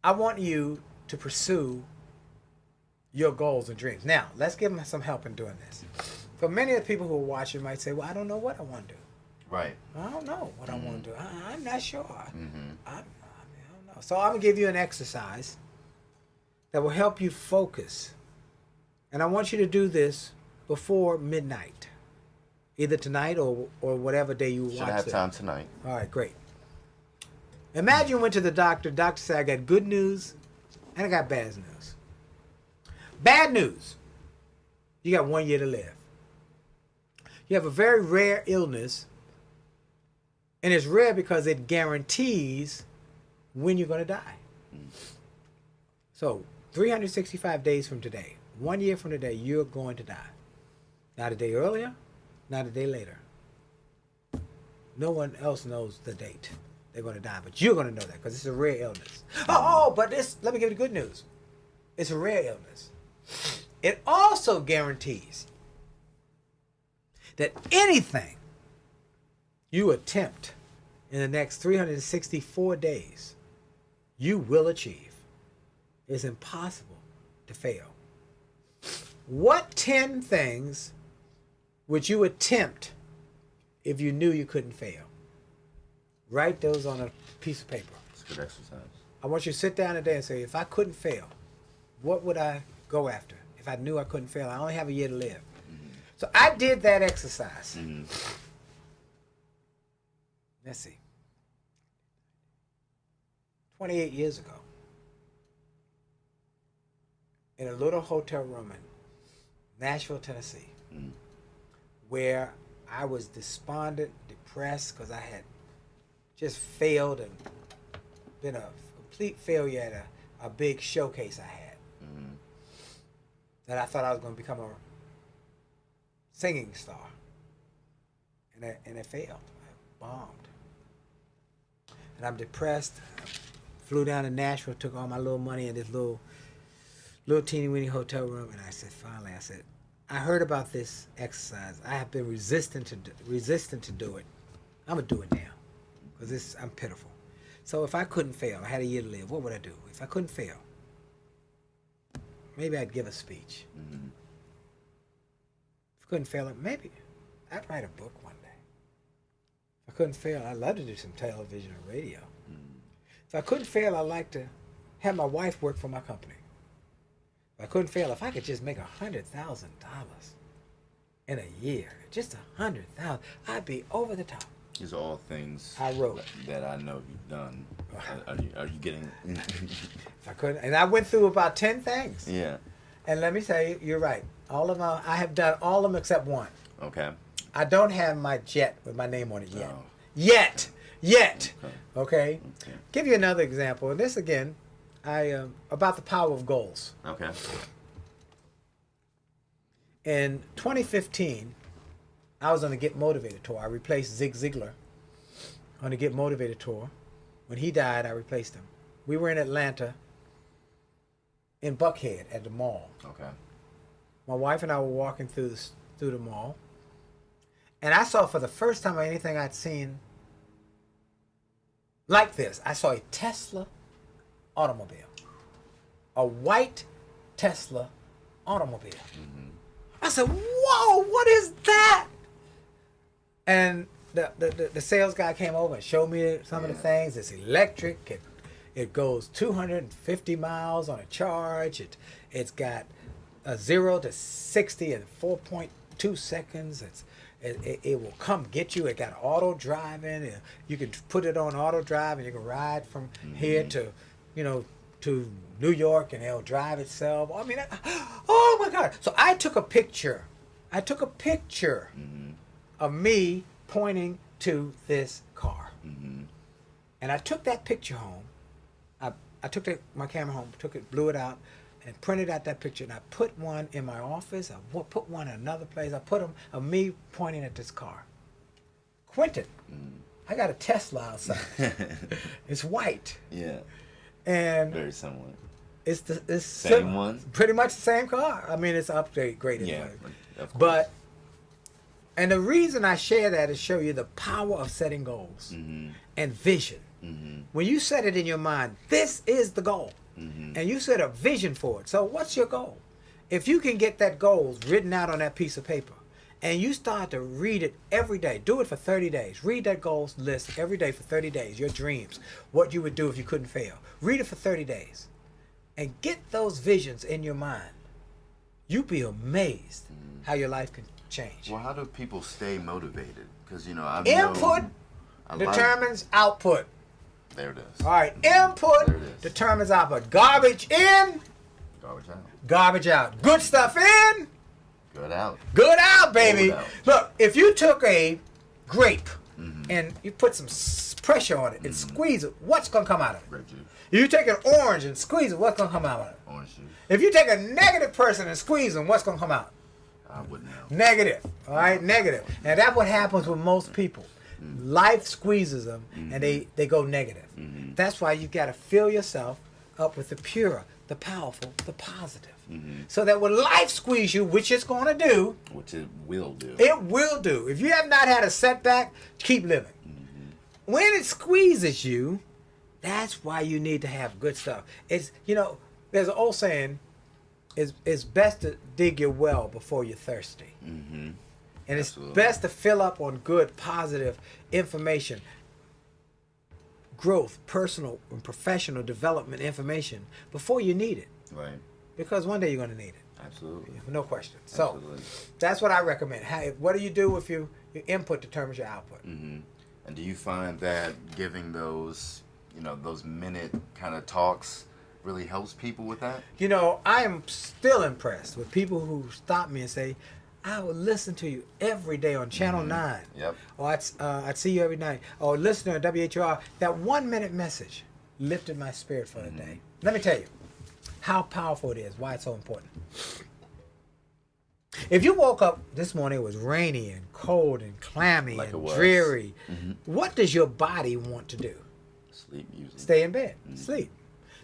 I want you to pursue your goals and dreams. Now, let's give them some help in doing this. For many of the people who are watching might say, well, I don't know what I want to do. Right. I don't know what I want to do. I'm not sure. I don't know. So I'm going to give you an exercise that will help you focus. And I want you to do this before midnight. Either tonight or whatever day you watch it. Should I have time tonight? All right, great. Imagine you went to the doctor. Doctor said, I got good news and I got bad news. Bad news. You got 1 year to live. You have a very rare illness. And it's rare because it guarantees when you're going to die. So 365 days from today, 1 year from today, you're going to die. Not a day earlier, not a day later. No one else knows the date they're going to die, but you're going to know that because it's a rare illness. But let me give you the good news. It's a rare illness. It also guarantees that anything you attempt in the next 364 days, you will achieve. It's impossible to fail. What 10 things would you attempt if you knew you couldn't fail? Write those on a piece of paper. It's a good exercise. I want you to sit down today and say, if I couldn't fail, what would I go after? If I knew I couldn't fail, I only have a year to live. So I did that exercise. Let's see. 28 years ago. In a little hotel room in Nashville, Tennessee, where I was despondent, depressed, because I had just failed and been a complete failure at a big showcase I had. That I thought I was going to become a singing star. And it failed. I bombed. And I'm depressed. I flew down to Nashville, took all my little money in this little teeny weeny hotel room, and I said, finally, I heard about this exercise. I have been resistant to do it. I'm gonna do it now, because I'm pitiful. So if I couldn't fail, I had a year to live. What would I do? If I couldn't fail, maybe I'd give a speech. If I couldn't fail, maybe I'd write a book one day. If I couldn't fail, I'd love to do some television or radio. If I couldn't fail, I'd like to have my wife work for my company. If I couldn't fail, if I could just make $100,000 in a year, just $100,000, I'd be over the top. These are all things I wrote that I know you've done. Are you getting? If I couldn't, and I went through about 10 things. Yeah. And let me tell you, you're right. All of them, I have done all of them except one. Okay. I don't have my jet with my name on it yet. Oh. Yet. Okay. Okay. Give you another example. And this again, about the power of goals. Okay. In 2015, I was on the Get Motivated tour. I replaced Zig Ziglar on the Get Motivated tour. When he died, I replaced him. We were in Atlanta, in Buckhead at the mall. Okay. My wife and I were walking through the mall, and I saw for the first time anything I'd seen like this. I saw a Tesla automobile, a white Tesla automobile. I said, "Whoa, what is that?" And the sales guy came over and showed me some of the things. It's electric. It goes 250 miles on a charge. It's got a 0 to 60 in 4.2 seconds. It will come get you. It got auto driving. You can put it on auto drive and you can ride from here to New York, and it'll drive itself. I mean, oh my God! So I took a picture. Of me pointing to this car, and I took that picture home. I took my camera home, blew it out, and printed out that picture. And I put one in my office. I put one in another place. I put them of me pointing at this car. Quentin, I got a Tesla outside. It's white. Yeah. And very similar. It's same one. Pretty much the same car. I mean, it's upgraded. Yeah, of course. But and the reason I share that is show you the power of setting goals and vision. When you set it in your mind, this is the goal, and you set a vision for it. So what's your goal? If you can get that goal written out on that piece of paper, and you start to read it every day, do it for 30 days. Read that goals list every day for 30 days, your dreams, what you would do if you couldn't fail. Read it for 30 days, and get those visions in your mind. You'd be amazed how your life can change. Well, how do people stay motivated? Because, you know, Input determines output. There it is. All right, input There it is. determines output. Garbage in, Garbage out. garbage out. Good stuff in, Good out. good out, baby. Good out. Look, if you took a grape and you put some pressure on it and squeeze it, what's going to come out of it? Grape juice. If you take an orange and squeeze it, what's going to come out of it? Orange juice. If you take a negative person and squeeze them, what's going to come out? I wouldn't know. Negative. All right, negative. And that's what happens with most people. Life squeezes them and they go negative. That's why you got to fill yourself up with the pure, the powerful, the positive. So that when life squeezes you, which it's going to do, Which it will do. it will do. If you have not had a setback, keep living. When it squeezes you, that's why you need to have good stuff. It's, you know, there's an old saying, it's best to dig your well before you're thirsty. And it's Absolutely. best to fill up on good, positive information, growth, personal and professional development information before you need it. Right. Because one day you're going to need it. Absolutely. No question. So Absolutely. that's what I recommend. What do you do if your input determines your output? And do you find that giving those, you know, those minute kind of talks really helps people with that? You know, I am still impressed with people who stop me and say, I will listen to you every day on Channel 9. Yep. Or I'd see you every night. Or listen to WHR. That 1 minute message lifted my spirit for the day. Let me tell you how powerful it is, why it's so important. If you woke up this morning, it was rainy and cold and clammy Like it and was. dreary, what does your body want to do? Sleep usually. Stay in bed, sleep.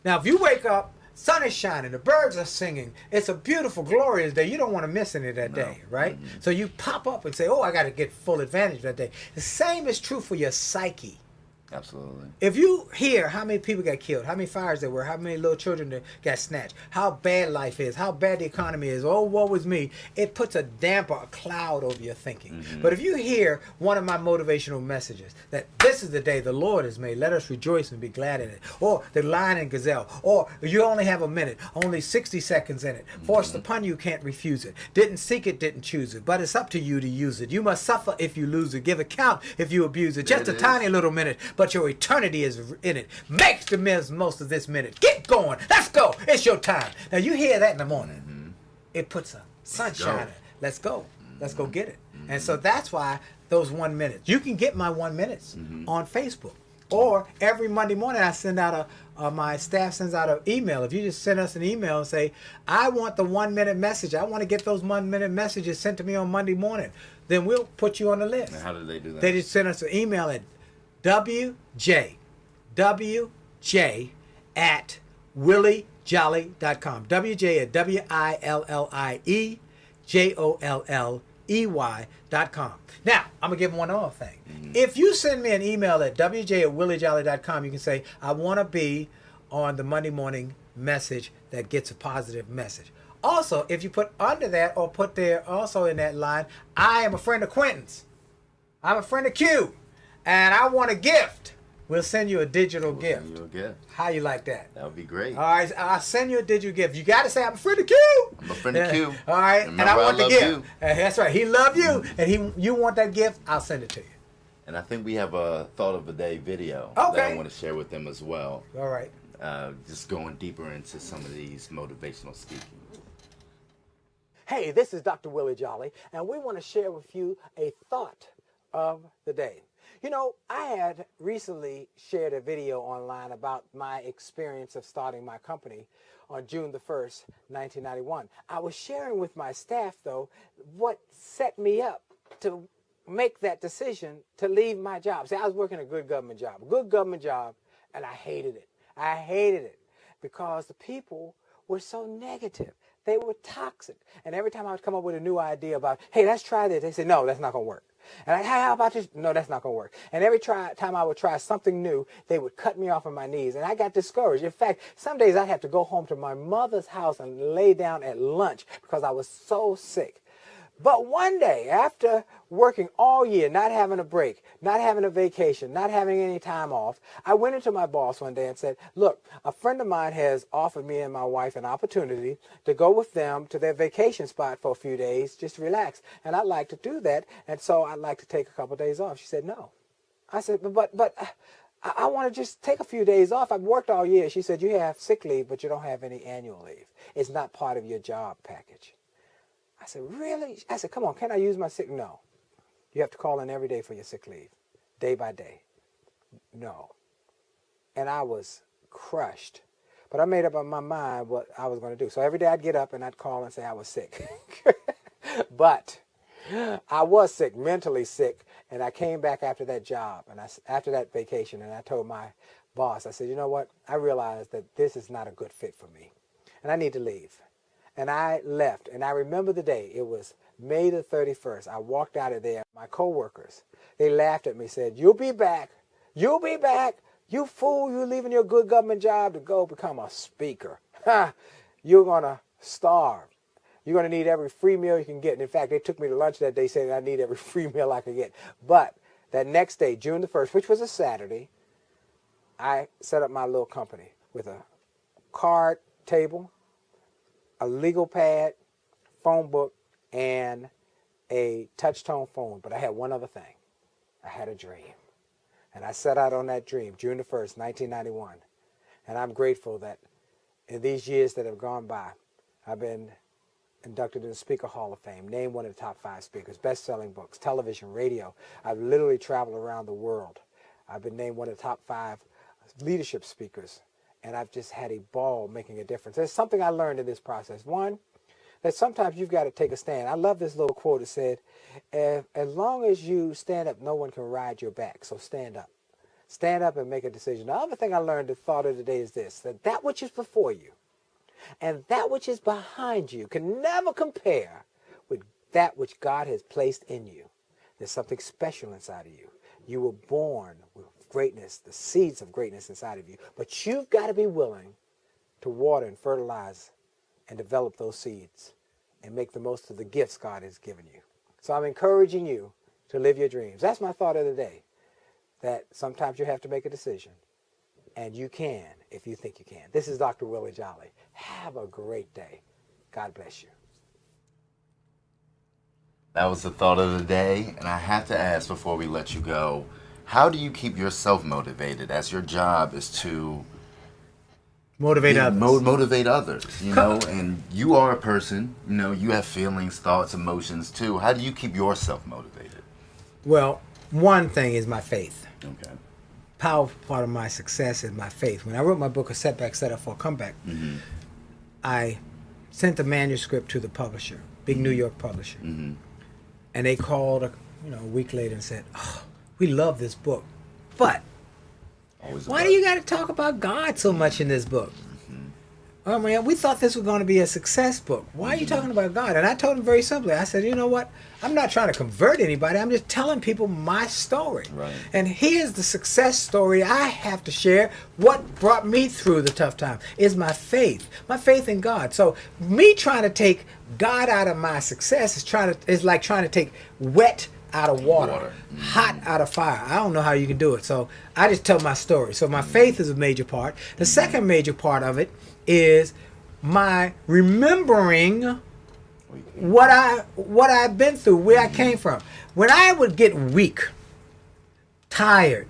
Now, if you wake up, sun is shining, the birds are singing, it's a beautiful, glorious day. You don't want to miss any of that day, right? So you pop up and say, oh, I got to get full advantage of that day. The same is true for your psyche. Absolutely. If you hear how many people got killed, how many fires there were, how many little children that got snatched, how bad life is, how bad the economy is, oh, woe is me, it puts a damper, a cloud over your thinking. But if you hear one of my motivational messages, that this is the day the Lord has made, let us rejoice and be glad in it, or the lion and gazelle, or you only have a minute, only 60 seconds in it, forced upon you, can't refuse it, didn't seek it, didn't choose it, but it's up to you to use it. You must suffer if you lose it, give account if you abuse it. Just a tiny little minute, but your eternity is in it. Make the most of this minute. Get going. Let's go. It's your time. Now you hear that in the morning. It puts a sunshine in it. Let's go. Let's go get it. And so that's why those 1 minute. You can get my 1 minutes on Facebook. Or every Monday morning I send out my staff sends out an email. If you just send us an email and say, I want the 1 minute message. I want to get those 1 minute messages sent to me on Monday morning. Then we'll put you on the list. And how do they do that? They just send us an email at WJ at williejolly.com. WJ at WILLIEJOLLEY.com. Now, I'm going to give one other thing. If you send me an email at WJ at williejolly.com, you can say, I want to be on the Monday morning message that gets a positive message. Also, if you put under that or put there also in that line, I am a friend of Quentin's. I'm a friend of Q. And I want a gift. We'll send you a digital gift. Send you a gift. How you like that? That would be great. All right, I'll send you a digital gift. You got to say, I'm a friend of Q. I'm a friend of Q. All right, Remember, and I want the love gift. you. That's right. He love you, and you want that gift, I'll send it to you. And I think we have a thought of the day video Okay. that I want to share with them as well. All right. Just going deeper into some of these motivational speaking. Hey, this is Dr. Willie Jolley, and we want to share with you a thought of the day. You know, I had recently shared a video online about my experience of starting my company on June the 1st, 1991. I was sharing with my staff, though, what set me up to make that decision to leave my job. See, I was working a good government job, and I hated it. I hated it because the people were so negative. They were toxic. And every time I would come up with a new idea about, hey, let's try this, they said, no, that's not going to work. And hey, how about this? No, that's not going to work. And every time I would try something new, they would cut me off on my knees. And I got discouraged. In fact, some days I'd have to go home to my mother's house and lay down at lunch because I was so sick. But one day, after working all year, not having a break, not having a vacation, not having any time off, I went into my boss one day and said, look, a friend of mine has offered me and my wife an opportunity to go with them to their vacation spot for a few days, just to relax. And I'd like to do that, and so I'd like to take a couple of days off. She said, no. I said, but I want to just take a few days off. I've worked all year. She said, you have sick leave, but you don't have any annual leave. It's not part of your job package. I said, really? I said, come on, can I use my sick? No. You have to call in every day for your sick leave, day by day. No. And I was crushed. But I made up my mind what I was going to do. So every day I'd get up and I'd call and say I was sick. But I was sick, mentally sick. And I came back after that job, and after that vacation, and I told my boss, I said, you know what? I realized that this is not a good fit for me, and I need to leave. And I left, and I remember the day. It was May the 31st. I walked out of there. My coworkers, they laughed at me, said, you'll be back. You'll be back. You fool, you're leaving your good government job to go become a speaker. You're going to starve. You're going to need every free meal you can get. And in fact, they took me to lunch that day saying I need every free meal I could get. But that next day, June the 1st, which was a Saturday, I set up my little company with a card table, a legal pad, phone book, and a touch-tone phone. But I had one other thing. I had a dream. And I set out on that dream, June the 1st, 1991. And I'm grateful that in these years that have gone by, I've been inducted in the Speaker Hall of Fame, named one of the top 5 speakers, best-selling books, television, radio. I've literally traveled around the world. I've been named one of the top 5 leadership speakers. And I've just had a ball making a difference. There's something I learned in this process. One, that sometimes you've got to take a stand. I love this little quote. It said, as long as you stand up, no one can ride your back. So stand up. Stand up and make a decision. The other thing I learned, the thought of the day is this, that which is before you and that which is behind you can never compare with that which God has placed in you. There's something special inside of you. You were born with greatness, the seeds of greatness inside of you. But you've got to be willing to water and fertilize and develop those seeds and make the most of the gifts God has given you. So I'm encouraging you to live your dreams. That's my thought of the day, that sometimes you have to make a decision. And you can if you think you can. This is Dr. Willie Jolley. Have a great day. God bless you. That was the thought of the day. And I have to ask before we let you go, how do you keep yourself motivated as your job is to motivate others? Motivate others, you know, and you are a person, you know, you have feelings, thoughts, emotions too. How do you keep yourself motivated? Well, one thing is my faith. Okay. Powerful part of my success is my faith. When I wrote my book, A Setback Set Up for a Comeback, I sent the manuscript to the publisher, big New York publisher. And they called a week later and said, oh, we love this book, but why do you got to talk about God so much in this book? Oh man, we thought this was going to be a success book. Why are you talking about God? And I told him very simply, I said, you know what? I'm not trying to convert anybody. I'm just telling people my story. Right. And here's the success story I have to share. What brought me through the tough time is my faith in God. So me trying to take God out of my success is like trying to take wet out of water. Hot out of fire. I don't know how you can do it. So I just tell my story. So my faith is a major part. The second major part of it is my remembering what I've been through, where I came from. When I would get weak, tired,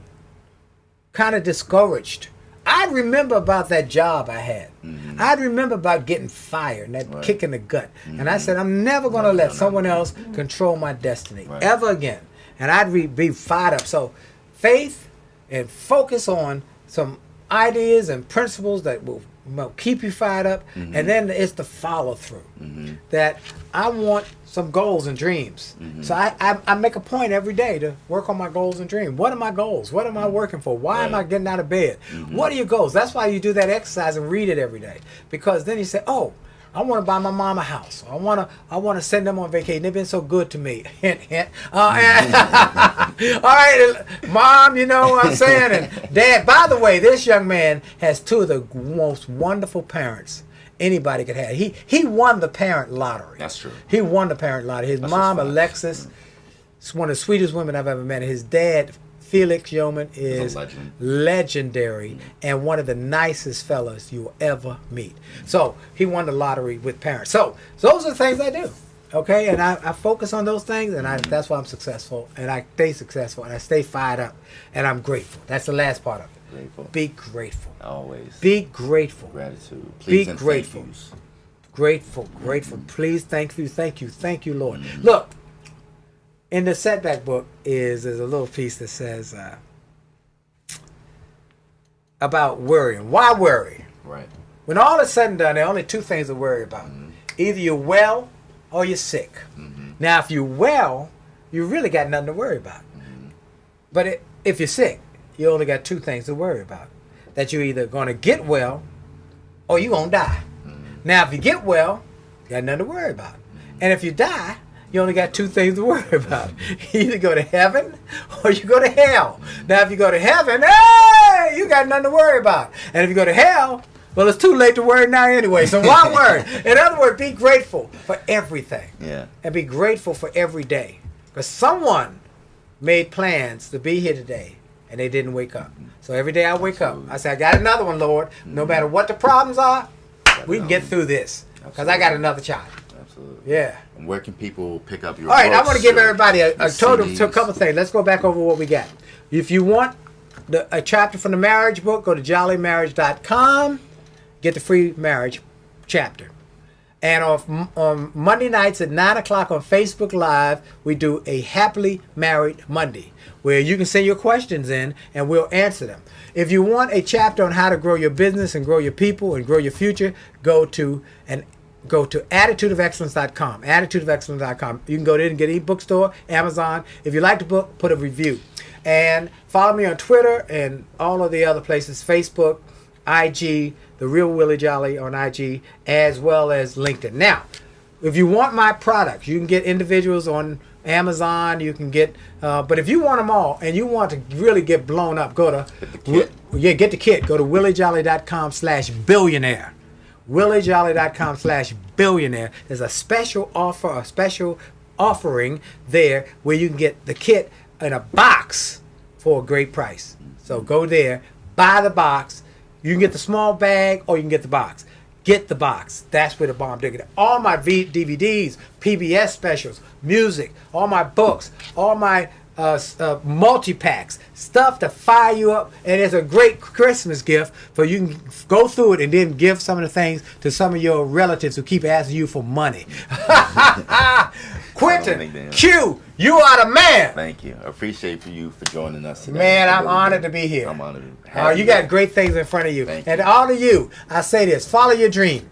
kind of discouraged, I'd remember about that job I had. I'd remember about getting fired and that kick in the gut. And I said, I'm never going to let someone else control my destiny ever again. And I'd be fired up. So faith and focus on some ideas and principles that will keep you fired up. And then it's the follow through. That I want some goals and dreams. So I make a point every day to work on my goals and dreams. What are my goals? What am I working for? Why am I getting out of bed? What are your goals? That's why you do that exercise and read it every day. Because then you say, oh, I want to buy my mom a house. I want to send them on vacation. They've been so good to me. Hint, hint. All right, Mom, you know what I'm saying? And Dad, by the way, this young man has two of the most wonderful parents anybody could have. He won the parent lottery. That's true. He won the parent lottery. His mom, Alexis, is one of the sweetest women I've ever met. His dad, Felix Yeoman, is legendary and one of the nicest fellas you will ever meet. So he won the lottery with parents. So those are the things I do. Okay, and I focus on those things, and that's why I'm successful, and I stay successful, and I stay fired up, and I'm grateful. That's the last part of it. Grateful. Be grateful. Always. Be grateful. Gratitude. Be Please grateful. Grateful, grateful. Please, thank you, Lord. Look, in the setback book there's a little piece that says about worrying. Why worry? Right. When all is said and done, there are only two things to worry about. Either you're well or you're sick. Now, if you're well, you really got nothing to worry about. But if you're sick, you only got two things to worry about. That you're either going to get well or you're going to die. Now, if you get well, you got nothing to worry about. And if you die, you only got two things to worry about. You either go to heaven or you go to hell. Now, if you go to heaven, hey, you got nothing to worry about. And if you go to hell, well, it's too late to worry now anyway. So why worry? In other words, be grateful for everything. Yeah. And be grateful for every day. Because someone made plans to be here today, and they didn't wake up. So every day I wake up, I say, I got another one, Lord. No matter what the problems are, we can get through this. Because I got another child. Absolutely. Yeah. And where can people pick up your All right, books, I want to give everybody a CDs? couple things. Let's go back over what we got. If you want a chapter from the marriage book, go to jollymarriage.com. Get the free marriage chapter. And on Monday nights at 9 o'clock on Facebook Live, we do a Happily Married Monday, where you can send your questions in and we'll answer them. If you want a chapter on how to grow your business and grow your people and grow your future, go to attitudeofexcellence.com. Attitudeofexcellence.com. You can go there and get any bookstore, Amazon. If you like the book, put a review. And follow me on Twitter and all of the other places, Facebook, IG, The Real Willie Jolley on IG, as well as LinkedIn. Now, if you want my products, you can get individuals on Amazon. You can get, but if you want them all and you want to really get blown up, go to get the kit. Go to williejolly.com/billionaire. williejolly.com/billionaire. There's a special offer, a special offering there where you can get the kit in a box for a great price. So go there, buy the box. You can get the small bag or you can get the box. Get the box. That's where the bomb digging. All my DVDs, PBS specials, music, all my books, all my multi-packs, stuff to fire you up. And it's a great Christmas gift for you can go through it and then give some of the things to some of your relatives who keep asking you for money. Quentin, Q, you are the man. Thank you. I appreciate you for joining us today. Man, I'm honored to be here. I'm honored. You got great things in front of you. Thank And you. all of you, I say this, follow your dream,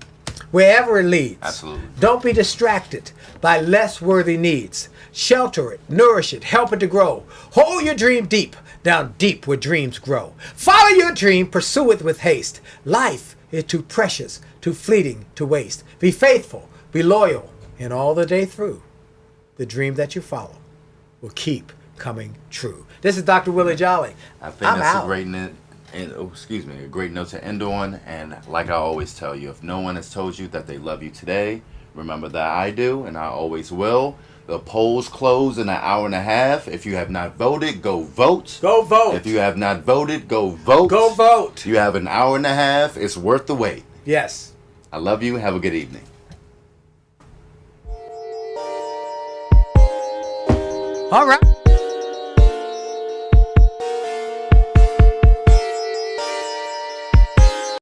wherever it leads. Absolutely. Don't be distracted by less worthy needs. Shelter it, nourish it, help it to grow. Hold your dream deep, down deep where dreams grow. Follow your dream, pursue it with haste. Life is too precious, too fleeting to waste. Be faithful, be loyal, and all the day through, the dream that you follow will keep coming true. This is Dr. Willie Jolley. I think that's a great note. A great note to end on. And like I always tell you, if no one has told you that they love you today, remember that I do, and I always will. The polls close in an hour and a half. If you have not voted, go vote. Go vote. If you have not voted, go vote. Go vote. You have an hour and a half. It's worth the wait. Yes. I love you. Have a good evening. All right.